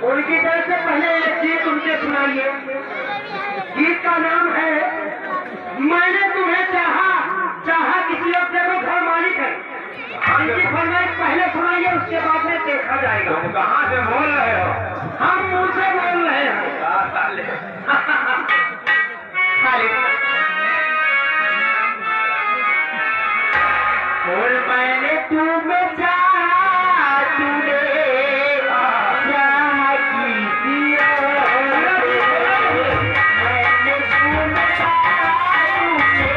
उनकी तरफ से पहले एक गीत उनके सुनाइए। गीत का नाम है मैंने तुम्हें चाहा, चाहा किसी और से वो घर मालिक है। इनकी फरमाइश पहले सुनाइए, उसके बाद में देखा जाएगा। तुम कहाँ से बोल रहे हो? हम मुंह से बोल रहे हैं। और मैंने तुम्हें चाहा, तूने चाहा किसी और से। मैंने तुम्हें चाहा, तूने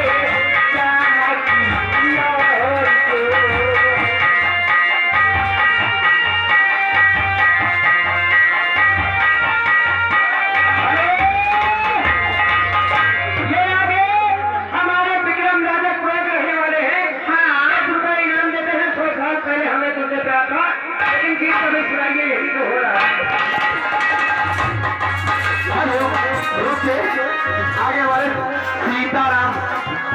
चाहा किसी और से। ये आगे हमारे विक्रम राजा स्वर्ग रहने वाले हैं। इनाम देते हैं। 100 साल पहले हमें तो देता था, लेकिन गीत कभी सुनाइए, यही तो हो रहा है। आगे वाले सीताराम,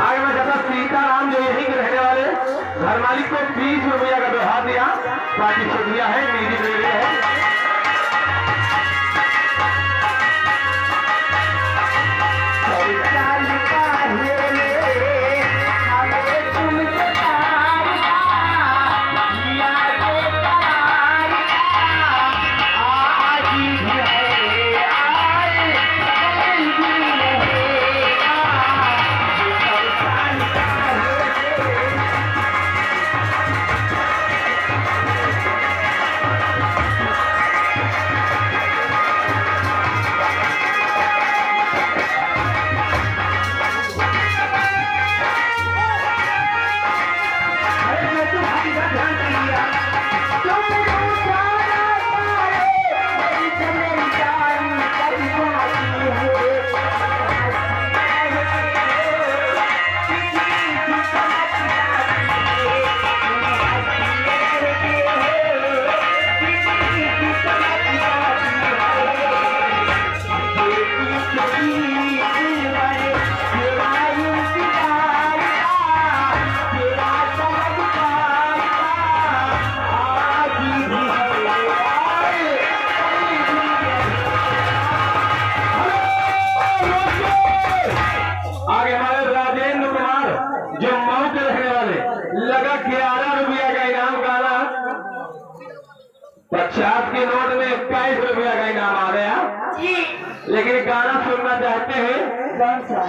आगे में जाता सीताराम जो यहीं के रहने वाले घर मालिक को 20 रुपया का व्यवहार दिया। बाकी शुक्रिया है, म्यूजिक ले रहे हैं। आगे हमारे राजेंद्र कुमार जो मऊ के रहने वाले, लगा 11 रुपया का इनाम गाना। 50 के नोट में 21 रुपया का इनाम आ गया। लेकिन गाना सुनना चाहते हैं,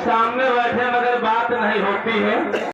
सामने बैठे मगर बात नहीं होती है।